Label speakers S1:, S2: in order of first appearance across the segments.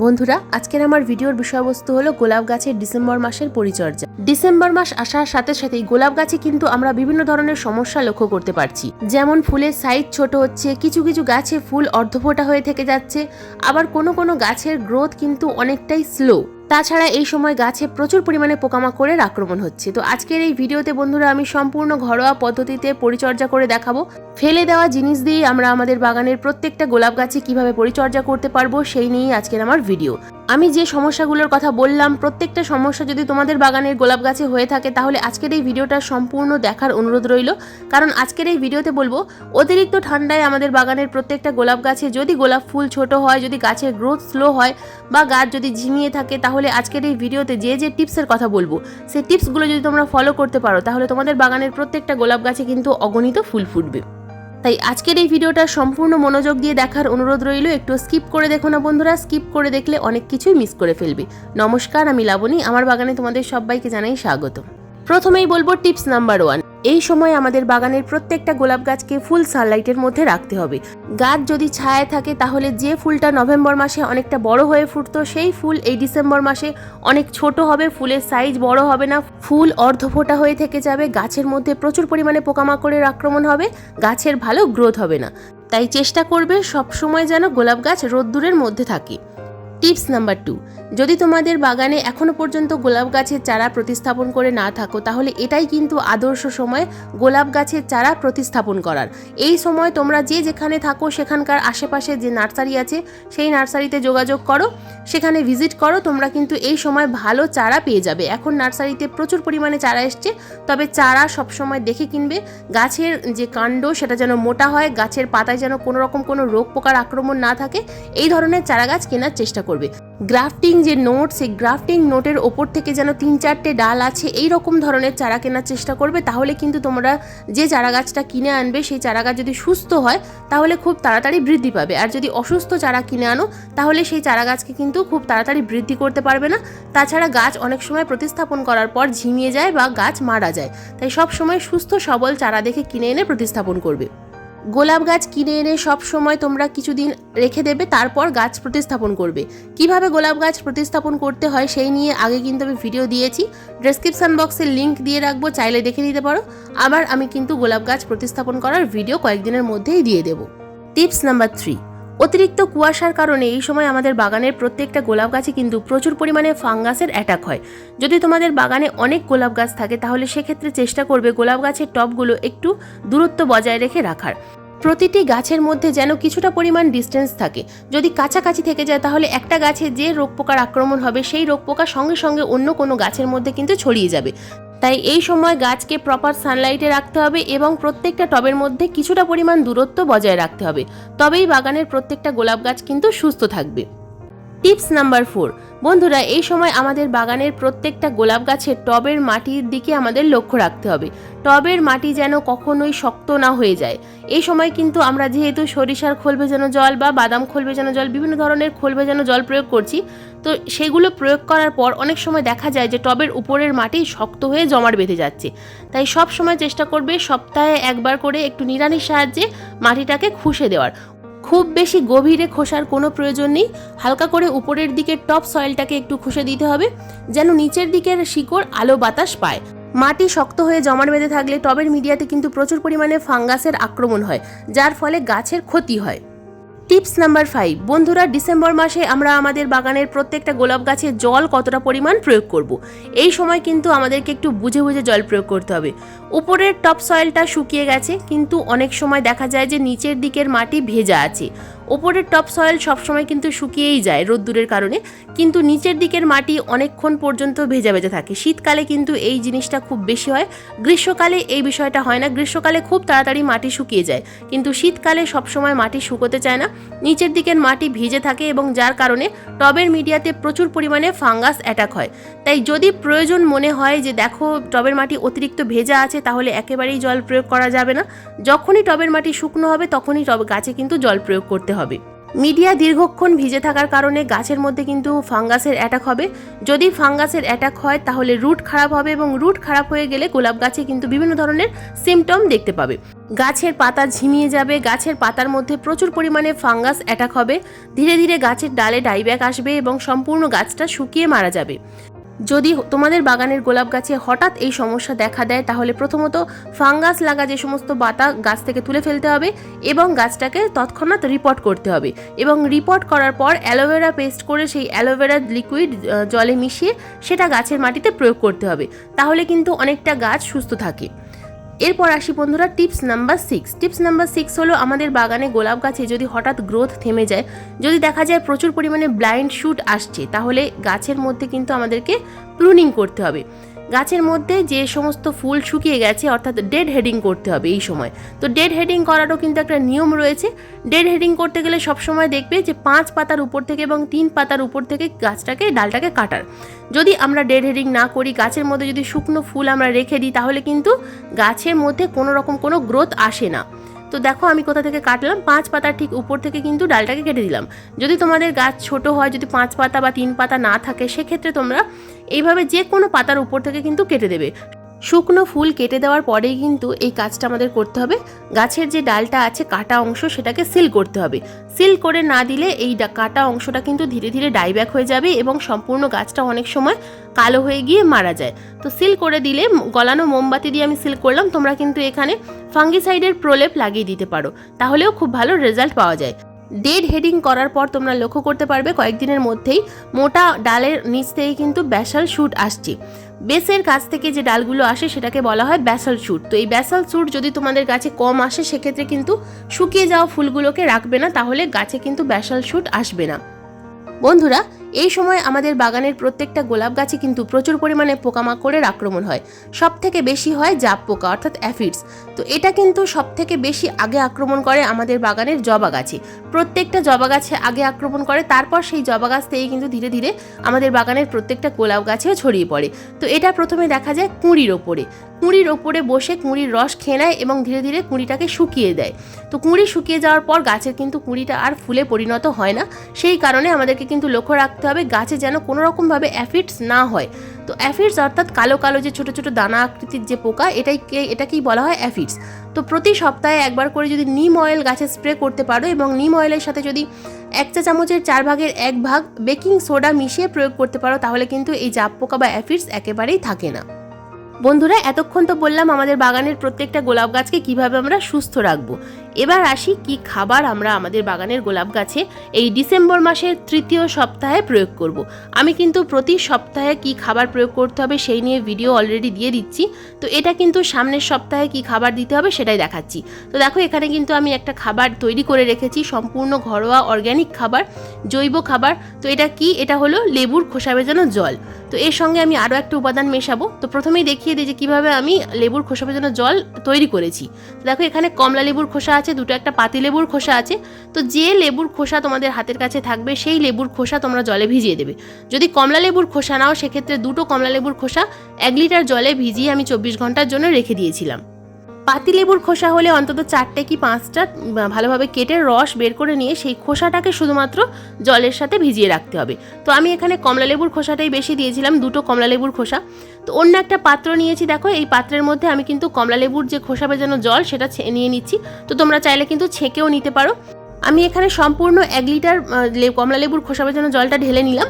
S1: বন্ধুরা, আজকের আমার ভিডিওর বিষয়বস্তু হলো গোলাপ গাছের ডিসেম্বর মাসের পরিচর্যা। ডিসেম্বর মাস আসার সাথে সাথেই গোলাপ গাছে কিন্তু আমরা বিভিন্ন ধরনের সমস্যা লক্ষ্য করতে পারছি। যেমন ফুলের সাইজ ছোট হচ্ছে, কিছু কিছু গাছে ফুল অর্ধফোঁটা হয়ে থেকে যাচ্ছে, আবার কোনো কোনো গাছের গ্রোথ কিন্তু অনেকটাই স্লো। তাছাড়া এই সময় গাছে প্রচুর পরিমাণে পোকামাকড়ের আক্রমণ হচ্ছে। তো আজকের এই ভিডিওতে বন্ধুরা আমি সম্পূর্ণ ঘরোয়া পদ্ধতিতে পরিচর্যা করে দেখাবো। ফেলে দেওয়া জিনিস দিয়ে আমরা আমাদের বাগানের প্রত্যেকটা গোলাপ গাছে কিভাবে পরিচর্যা করতে পারবো সেই নিয়েই আজকের আমার ভিডিও। আমি যে সমস্যাগুলোর কথা বললাম, প্রত্যেকটা সমস্যা যদি তোমাদের বাগানের গোলাপ গাছে হয়ে থাকে তাহলে আজকের এই ভিডিওটা সম্পূর্ণ দেখার অনুরোধ রইল। কারণ আজকের এই ভিডিওতে বলবো অতিরিক্ত ঠান্ডায় আমাদের বাগানের প্রত্যেকটা গোলাপ গাছে যদি গোলাপ ফুল ছোট হয়, যদি গাছের গ্রোথ স্লো হয় বা গাছ যদি ঝিমিয়ে থাকে, তাহলে আজকের এই ভিডিওতে যে যে টিপসের কথা বলবো সেই টিপসগুলো যদি তোমরা ফলো করতে পারো তাহলে তোমাদের বাগানের প্রত্যেকটা গোলাপ গাছে কিন্তু অগণিত ফুল ফুটবে। তাই আজকের এই ভিডিওটা সম্পূর্ণ মনোযোগ দিয়ে দেখার অনুরোধ রইল। একটু স্কিপ করে দেখো না বন্ধুরা, স্কিপ করে দেখলে অনেক কিছুই মিস করে ফেলবে। নমস্কার, আমি লাবণী, আমার বাগানে তোমাদের সবাইকে জানাই স্বাগত। প্রথমেই বলবো টিপস নাম্বার 1। এই সময় আমাদের বাগানের প্রত্যেকটা গোলাপ গাছকে ফুল সানলাইটের মধ্যে রাখতে হবে। গাছ যদি ছায়ায় থাকে তাহলে যে ফুলটা নভেম্বর মাসে অনেকটা বড় হয়ে ফুটতো সেই ফুল এই ডিসেম্বর মাসে অনেক ছোট হবে, ফুলের সাইজ বড় হবে না, ফুল অর্ধফোঁটা হয়ে থেকে যাবে, গাছের মধ্যে প্রচুর পরিমাণে পোকামাকড়ের আক্রমণ হবে, গাছের ভালো গ্রোথ হবে না। তাই চেষ্টা করবে সবসময় যেন গোলাপ গাছ রোদ্দুরের মধ্যে থাকে। Tips number 2। যদি তোমাদের বাগানে এখনো পর্যন্ত গোলাপ গাছের চারা প্রতিস্থাপন করে না থাকো তাহলে এটাই কিন্তু আদর্শ সময় গোলাপ গাছের চারা প্রতিস্থাপন করার। এই সময় তোমরা যে যেখানে থাকো সেখানকার আশেপাশে যে নার্সারি আছে সেই নার্সারিতে যোগাযোগ করো, সেখানে ভিজিট করো, তোমরা কিন্তু এই সময় ভালো চারা পেয়ে যাবে। এখন নার্সারিতে প্রচুর পরিমাণে চারা এসছে, তবে চারা সবসময় দেখে কিনবে। গাছের যে কাণ্ড সেটা যেন মোটা হয়, গাছের পাতায় যেন কোনো রকম কোনো রোগ পোকার আক্রমণ না থাকে, এই ধরনের চারা গাছ কেনার চেষ্টা করবে। গ্রাফটিং যে নোট, সেই গ্রাফটিং নোটের ওপর থেকে যেন 3-4টে ডাল আছে এই রকম ধরনের চারা কেনার চেষ্টা করবে। তাহলে কিন্তু তোমরা যে চারা গাছটা কিনে আনবে সেই চারা গাছ যদি সুস্থ হয় তাহলে খুব তাড়াতাড়ি বৃদ্ধি পাবে। আর যদি অসুস্থ চারা কিনে আনো তাহলে সেই চারা গাছকে কিন্তু খুব তাড়াতাড়ি বৃদ্ধি করতে পারবে না। তাছাড়া গাছ অনেক সময় প্রতিস্থাপন করার পর ঝিমিয়ে যায় বা গাছ মারা যায়। তাই সব সময় সুস্থ সবল চারা দেখে কিনে এনে প্রতিস্থাপন করবে। গোলাপ গাছ কিনে এনে সব সময় তোমরা কিছুদিন রেখে দেবে, তারপর গাছ প্রতিস্থাপন করবে। কিভাবে গোলাপ গাছ প্রতিস্থাপন করতে হয় সেই নিয়ে আগে কিন্তু আমি ভিডিও দিয়েছি, ডেসক্রিপশন বক্সে লিংক দিয়ে রাখবো, চাইলে দেখে নিতে পারো। আবার আমি কিন্তু গোলাপ গাছ প্রতিস্থাপন করার ভিডিও কয়েকদিনের মধ্যেই দিয়ে দেব। Tips number 3। অতিরিক্ত কুয়াশার কারণে এই সময় আমাদের বাগানের প্রত্যেকটা গোলাপ গাছে কিন্তু প্রচুর পরিমাণে ফাঙ্গাসের অ্যাটাক হয়। যদি তোমাদের বাগানে অনেক গোলাপ গাছ থাকে তাহলে সেক্ষেত্রে চেষ্টা করবে গোলাপ গাছের টবগুলো একটু দূরত্ব বজায় রেখে রাখার। প্রতিটি গাছের মধ্যে যেন কিছুটা পরিমাণ ডিস্টেন্স থাকে। যদি কাছাকাছি থেকে যায় তাহলে একটা গাছে যে রোগ পোকার আক্রমণ হবে সেই রোগ পোকা সঙ্গে সঙ্গে অন্য কোনো গাছের মধ্যে কিন্তু ছড়িয়ে যাবে। তাই এই সময় গাছকে প্রপার সানলাইটে রাখতে হবে এবং প্রত্যেকটা টবের মধ্যে কিছুটা পরিমাণ দূরত্ব বজায় রাখতে হবে। তবেই বাগানের প্রত্যেকটা গোলাপ গাছ কিন্তু সুস্থ থাকবে। Tips number 4। বন্ধুরা, এই সময় আমাদের বাগানের প্রত্যেকটা গোলাপ গাছের টবের মাটির দিকে আমাদের লক্ষ্য রাখতে হবে। টবের মাটি যেন কখনোই শক্ত না হয়ে যায়। এই সময় কিন্তু আমরা যেহেতু সরিষার খোল ভেজানো জল বা বাদাম খোল ভেজানো জল, বিভিন্ন ধরনের খোল ভেজানো জল প্রয়োগ করছি, তো সেগুলো প্রয়োগ করার পর অনেক সময় দেখা যায় যে টবের উপরের মাটি শক্ত হয়ে জমাট বেঁধে যাচ্ছে। তাই সব সময় চেষ্টা করবে সপ্তাহে একবার করে একটু নিড়ানির সাহায্যে মাটিটাকে খুশে দেওয়ার। খুব বেশি গভীরে খোসার কোনো প্রয়োজন নেই, হালকা করে উপরের দিকের টপ সয়েলটাকে একটু খুশে দিতে হবে যেন নিচের দিকের শিকড় আলো বাতাস পায়। মাটি শক্ত হয়ে জমাট বেঁধে থাকলে টবের মিডিয়াতে কিন্তু প্রচুর পরিমাণে ফাঙ্গাসের আক্রমণ হয়, যার ফলে গাছের ক্ষতি হয়। Tips number 5। বন্ধুরা, ডিসেম্বর মাসে আমরা আমাদের বাগানের প্রত্যেকটা গোলাপ গাছে জল কতটা পরিমাণ প্রয়োগ করব, এই সময় কিন্তু আমাদেরকে একটু বুঝে বুঝে জল প্রয়োগ করতে হবে। উপরের টপ সয়েলটা শুকিয়ে গেছে কিন্তু অনেক সময় দেখা যায় যে নিচের দিকের মাটি ভেজা আছে। ওপরের টপ সয়েল সবসময় কিন্তু শুকিয়েই যায় রোদ্দুরের কারণে, কিন্তু নিচের দিকের মাটি অনেকক্ষণ পর্যন্ত ভেজা ভেজা থাকে। শীতকালে কিন্তু এই জিনিসটা খুব বেশি হয়, গ্রীষ্মকালে এই বিষয়টা হয় না। গ্রীষ্মকালে খুব তাড়াতাড়ি মাটি শুকিয়ে যায়, কিন্তু শীতকালে সবসময় মাটি শুকোতে চায় না, নিচের দিকের মাটি ভিজে থাকে এবং যার কারণে টবের মিডিয়াতে প্রচুর পরিমাণে ফাঙ্গাস অ্যাটাক হয়। তাই যদি প্রয়োজন মনে হয় যে দেখো টবের মাটি অতিরিক্ত ভেজা আছে তাহলে একেবারেই জল প্রয়োগ করা যাবে না। যখনই টবের মাটি শুকনো হবে তখনই গাছে কিন্তু জল প্রয়োগ করতে হবে। মিডিয়া দীর্ঘক্ষণ ভিজে থাকার কারণে গাছের মধ্যে কিন্তু ফাঙ্গাসের অ্যাটাক হবে। যদি ফাঙ্গাসের অ্যাটাক হয় তাহলে রুট খারাপ হবে এবং রুট খারাপ হয়ে গেলে গোলাপ গাছে কিন্তু বিভিন্ন ধরনের সিমটম দেখতে পাবে। গাছের পাতা ঝিমিয়ে যাবে, গাছের পাতার মধ্যে প্রচুর পরিমাণে ফাঙ্গাস অ্যাটাক হবে, ধীরে ধীরে গাছের ডালে ডাইব্যাক আসবে এবং সম্পূর্ণ গাছটা শুকিয়ে মারা যাবে। যদি তোমাদের বাগানের গোলাপ গাছে হঠাৎ এই সমস্যা দেখা দেয় তাহলে প্রথমত ফাঙ্গাস লাগা যে সমস্ত পাতা গাছ থেকে তুলে ফেলতে হবে এবং গাছটাকে তৎক্ষণাৎ রিপোর্ট করতে হবে এবং রিপোর্ট করার পর অ্যালোভেরা পেস্ট করে সেই অ্যালোভেরা লিকুইড জলে মিশিয়ে সেটা গাছের মাটিতে প্রয়োগ করতে হবে, তাহলে কিন্তু অনেকটা গাছ সুস্থ থাকে। এরপর আসি বন্ধুরা টিপস নাম্বার 6। টিপস নাম্বার 6 হলো আমাদের বাগানে গোলাপ গাছে যদি হঠাৎ গ্রোথ থেমে যায়, যদি দেখা যায় প্রচুর পরিমাণে ব্লাইন্ড শুট আসছে, তাহলে গাছের মধ্যে কিন্তু আমাদেরকে প্রুনিং করতে হবে। গাছের মধ্যে যে সমস্ত ফুল শুকিয়ে গেছে অর্থাৎ ডেড হেডিং করতে হবে এই সময়। তো ডেড হেডিং করারও কিন্তু একটা নিয়ম রয়েছে। ডেড হেডিং করতে গেলে সবসময় দেখবে যে 5 পাতার উপর থেকে এবং 3 পাতার উপর থেকে ডালটাকে কাটার। যদি আমরা ডেড হেডিং না করি, গাছের মধ্যে যদি শুকনো ফুল আমরা রেখে দিই, তাহলে কিন্তু গাছের মধ্যে কোনো রকম কোনো গ্রোথ আসে না। তো দেখো আমি কোথা থেকে কাটলাম, 5 পাতার ঠিক উপর থেকে কিন্তু ডালটাকে কেটে দিলাম। যদি তোমাদের গাছ ছোট হয়, যদি 5 পাতা বা 3 পাতা না থাকে, সেক্ষেত্রে তোমরা এইভাবে যে কোনো পাতার উপর থেকে কিন্তু কেটে দেবে। শুকনো ফুল কেটে দেওয়ার পরেই কিন্তু এই কাজটা আমাদের করতে হবে। গাছের যে ডালটা আছে কাটা অংশ, সেটাকে সিল করতে হবে। সিল করে না দিলে এই কাটা অংশটা কিন্তু ধীরে ধীরে ডাইব্যাক হয়ে যাবে এবং সম্পূর্ণ গাছটা অনেক সময় কালো হয়ে গিয়ে মারা যায়। তো সিল করে দিলে, গলানো মোমবাতি দিয়ে আমি সিল করলাম, তোমরা কিন্তু এখানে ফাঙ্গিসাইডের প্রলেপ লাগিয়ে দিতে পারো, তাহলেও খুব ভালো রেজাল্ট পাওয়া যায়। ডেড হেডিং করার পর তোমরা লক্ষ্য করতে পারবে কয়েকদিনের মধ্যেই মোটা ডালের নিচ থেকে কিন্তু ব্যাসাল শুট আসছে। বেসের কাছ থেকে যে ডালগুলো আসে সেটাকে বলা হয় ব্যাসাল শুট। তো এই ব্যাসাল শুট যদি তোমাদের গাছে কম আসে, সেক্ষেত্রে কিন্তু শুকিয়ে যাওয়া ফুলগুলোকে রাখবে না, তাহলে গাছে কিন্তু ব্যাসাল শুট আসবে না। বন্ধুরা, এই সময় আমাদের বাগানের প্রত্যেকটা গোলাপ গাছে কিন্তু প্রচুর পরিমাণে পোকামাকড়ের আক্রমণ হয়। সব থেকে বেশি হয় জাপ পোকা অর্থাৎ অ্যাফিডস। তো এটা কিন্তু সব থেকে বেশি আগে আক্রমণ করে আমাদের বাগানের জবা গাছে। প্রত্যেকটা জবা গাছে আগে আক্রমণ করে, তারপর সেই জবা গাছ থেকে কিন্তু ধীরে ধীরে আমাদের বাগানের প্রত্যেকটা গোলাপ গাছেও ছড়িয়ে পড়ে। তো এটা প্রথমে দেখা যায় কুঁড়ির ওপরে বসে কুঁড়ির রস খেয়ে নেয় এবং ধীরে ধীরে কুঁড়িটাকে শুকিয়ে দেয়। তো কুঁড়ি শুকিয়ে যাওয়ার পর গাছের কিন্তু কুঁড়িটা আর ফুলে পরিণত হয় না। সেই কারণে আমাদেরকে কিন্তু লক্ষ্য রাখতে হবে গাছে যেন কোনো রকমভাবে অ্যাফিডস না হয়। তো অ্যাফিডস অর্থাৎ কালো কালো যে ছোট ছোট দানা আকৃতির যে পোকা, এটাকেই বলা হয় অ্যাফিডস। তো প্রতি সপ্তাহে একবার করে যদি নিম অয়েল গাছে স্প্রে করতে পারো এবং নিম অয়েলের সাথে যদি 1 চা চামচের 4 ভাগের 1 ভাগ বেকিং সোডা মিশিয়ে প্রয়োগ করতে পারো, তাহলে কিন্তু এই জাপ পোকা বা অ্যাফিডস একেবারেই থাকে না। বন্ধুরা, এতক্ষণ তো বললাম আমাদের বাগানের প্রত্যেকটা গোলাপ গাছকে কিভাবে আমরা সুস্থ রাখবো। এবার আসি কি খাবার আমরা আমাদের বাগানের গোলাপ গাছে এই ডিসেম্বর মাসের 3য় সপ্তাহে প্রয়োগ করব। আমি কিন্তু প্রতি সপ্তাহে কি খাবার প্রয়োগ করতে হবে সেই নিয়ে ভিডিও অলরেডি দিয়ে দিচ্ছি। তো এটা কিন্তু সামনের সপ্তাহে কি খাবার দিতে হবে সেটাই দেখাচ্ছি। তো দেখো এখানে কিন্তু আমি একটা খাবার তৈরি করে রেখেছি, সম্পূর্ণ ঘরোয়া অর্গ্যানিক খাবার, জৈব খাবার। তো এটা কি? এটা হলো লেবুর খোসা ভেজানো জল। তো এর সঙ্গে আমি আরও একটা উপাদান মেশাবো। তো প্রথমেই দেখিয়ে দিই যে কীভাবে আমি লেবুর খোসা ভেজানো জল তৈরি করেছি। তো দেখো এখানে কমলা লেবুর খোসা আছে, দুটো একটা পাতি লেবুর খোসা আছে। তো যে লেবুর খোসা তোমাদের হাতের কাছে থাকবে সেই লেবুর খোসা তোমরা জলে ভিজিয়ে দেবে। যদি কমলা লেবুর খোসা নাও, সেক্ষেত্রে 2টো কমলা লেবুর খোসা 1 লিটার জলে ভিজিয়ে আমি 24 ঘন্টার জন্য রেখে দিয়েছিলাম। পাতিলেবুর খোসা হলে অন্তত 4টে কি 5টা ভালোভাবে কেটে রস বের করে নিয়ে সেই খোসাটাকে শুধুমাত্র জলের সাথে ভিজিয়ে রাখতে হবে। তো আমি এখানে কমলালেবুর খোসাটাই বেশি দিয়েছিলাম, 2টো কমলালেবুর খোসা। তো অন্য একটা পাত্র নিয়েছি, দেখো এই পাত্রের মধ্যে আমি কিন্তু কমলালেবুর যে খোসা ভেজানো জল সেটা নিয়ে নিচ্ছি। তো তোমরা চাইলে কিন্তু ছেঁকেও নিতে পারো। আমি এখানে সম্পূর্ণ 1 লিটার কমলালেবুর খোসা ভেজানো জলটা ঢেলে নিলাম।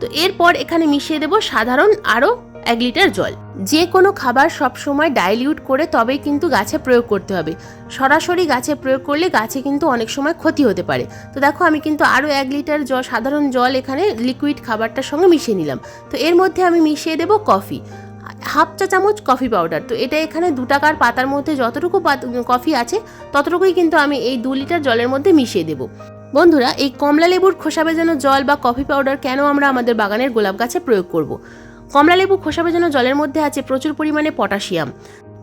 S1: তো এরপর এখানে মিশিয়ে দেবো সাধারণ আরও 1 লিটার জল। যে কোনো খাবার সবসময় ডাইলিউট করে তবেই কিন্তু গাছে প্রয়োগ করতে হবে। সরাসরি গাছে প্রয়োগ করলে গাছে কিন্তু অনেক সময় ক্ষতি হতে পারে। তো দেখো আমি কিন্তু আরও 1 লিটার সাধারণ জল এখানে লিকুইড খাবারটার সঙ্গে মিশিয়ে নিলাম। তো এর মধ্যে আমি মিশিয়ে দেবো কফি, 1/2 চা চামচ কফি পাউডার। তো এটা এখানে 2 টাকার পাতার মধ্যে যতটুকু কফি আছে ততটুকুই কিন্তু আমি এই 2 লিটার জলের মধ্যে মিশিয়ে দেবো। বন্ধুরা, এই কমলা লেবুর খোসা ভেজানো জল বা কফি পাউডার কেন আমরা আমাদের বাগানের গোলাপ গাছে প্রয়োগ করব? কমলা লেবু খোসা ভেজানো জলের মধ্যে আছে প্রচুর পরিমাণে পটাশিয়াম।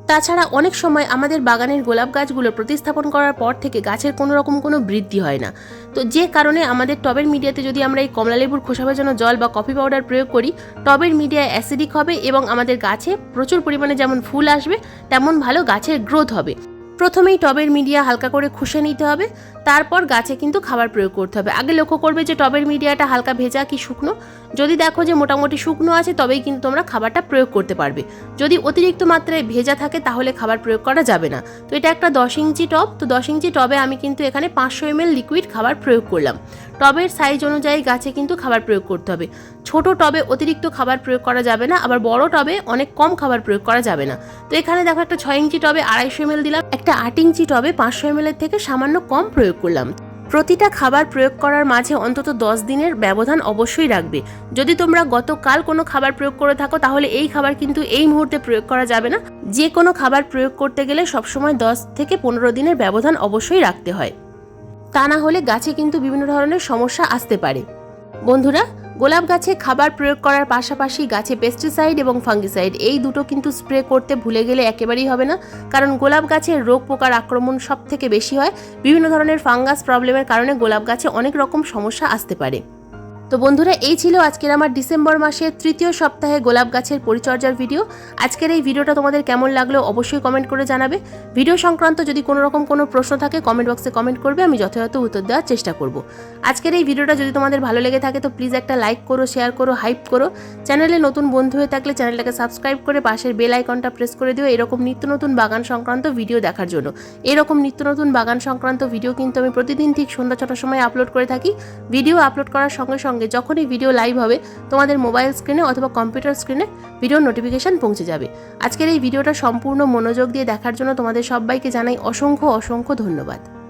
S1: তাছাড়া অনেক সময় আমাদের বাগানের গোলাপ গাছগুলো প্রতিস্থাপন করার পর থেকে গাছের কোনো রকম কোনো বৃদ্ধি হয় না। তো যে কারণে আমাদের টবের মিডিয়াতে যদি আমরা এই কমলা লেবুর খোসা ভেজানো জল বা কফি পাউডার প্রয়োগ করি, টবের মিডিয়া অ্যাসিডিক হবে এবং আমাদের গাছে প্রচুর পরিমাণে যেমন ফুল আসবে তেমন ভালো গাছের গ্রোথ হবে। প্রথমেই টবের মিডিয়া হালকা করে খুশে নিতে হবে, তারপর গাছে কিন্তু খাবার প্রয়োগ করতে হবে। আগে লক্ষ্য করবে যে টবের মিডিয়াটা হালকা ভেজা কি শুকনো। যদি দেখো যে মোটামুটি শুকনো আছে তবেই কিন্তু তোমরা খাবারটা প্রয়োগ করতে পারবে। যদি অতিরিক্ত মাত্রায় ভেজা থাকে তাহলে খাবার প্রয়োগ করা যাবে না। তো এটা একটা 10 ইঞ্চি টব, তো 10 ইঞ্চি টবে আমি কিন্তু এখানে 500 ml লিকুইড খাবার প্রয়োগ করলাম। টবের সাইজ অনুযায়ী গাছে কিন্তু খাবার প্রয়োগ করতে হবে। ছোট টবে অতিরিক্ত খাবার প্রয়োগ করা যাবে না, আবার বড় টবে অনেক কম খাবার প্রয়োগ করা যাবে না। তো এখানে দেখো একটা 6 ইঞ্চি টবে 250 ml দিলাম, একটা 8 ইঞ্চি টবে 500 ml এর থেকে সামান্য কম প্রয়োগ করলাম। প্রতিটা খাবার প্রয়োগ করার মাঝে অন্তত 10 দিনের ব্যবধান অবশ্যই রাখবে। যদি তোমরা গতকাল কোনো খাবার প্রয়োগ করে থাকো তাহলে এই খাবার কিন্তু এই মুহূর্তে প্রয়োগ করা যাবে না। যে কোনো খাবার প্রয়োগ করতে গেলে সবসময় 10 থেকে 15 দিনের ব্যবধান অবশ্যই রাখতে হয়, তা না হলে গাছে কিন্তু বিভিন্ন ধরনের সমস্যা আসতে পারে। বন্ধুরা, গোলাপ গাছে খাবার প্রয়োগ করার পাশাপাশি গাছে পেস্টিসাইড এবং ফাঙ্গিসাইড এই দুটো কিন্তু স্প্রে করতে ভুলে গেলে একেবারেই হবে না, কারণ গোলাপ গাছের রোগ পোকার আক্রমণ সব থেকে বেশি হয়। বিভিন্ন ধরনের ফাঙ্গাস প্রবলেমের কারণে গোলাপ গাছে অনেক রকম সমস্যা আসতে পারে। তো বন্ধুরা, এই ছিল আজকের আমার ডিসেম্বর মাসের তৃতীয় সপ্তাহে গোলাপ গাছের পরিচর্যার ভিডিও। আজকের এই ভিডিওটা তোমাদের কেমন লাগলো অবশ্যই কমেন্ট করে জানাবে। ভিডিও সংক্রান্ত যদি কোনো রকম কোনো প্রশ্ন থাকে কমেন্ট বক্সে কমেন্ট করবে, আমি যথাযথ উত্তর দেওয়ার চেষ্টা করব। আজকের এই ভিডিওটা যদি তোমাদের ভালো লেগে থাকে তো প্লিজ একটা লাইক করো, শেয়ার করো, হাইপ করো। চ্যানেলে নতুন বন্ধু হয়ে থাকলে চ্যানেলটাকে সাবস্ক্রাইব করে পাশের বেল আইকনটা প্রেস করে দিও এরকম নিত্য নতুন বাগান সংক্রান্ত ভিডিও দেখার জন্য। এরকম নিত্য নতুন বাগান সংক্রান্ত ভিডিও কিন্তু আমি প্রতিদিন ঠিক সন্ধ্যা 6টার সময় আপলোড করে থাকি। ভিডিও আপলোড করার সঙ্গে সঙ্গে যখনই ভিডিও লাইভ হবে তোমাদের মোবাইল স্ক্রিনে অথবা কম্পিউটার স্ক্রিনে ভিডিওর নোটিফিকেশন পৌঁছে যাবে। আজকের এই ভিডিওটা সম্পূর্ণ মনোযোগ দিয়ে দেখার জন্য তোমাদের সবাইকে জানাই অসংখ্য অসংখ্য ধন্যবাদ।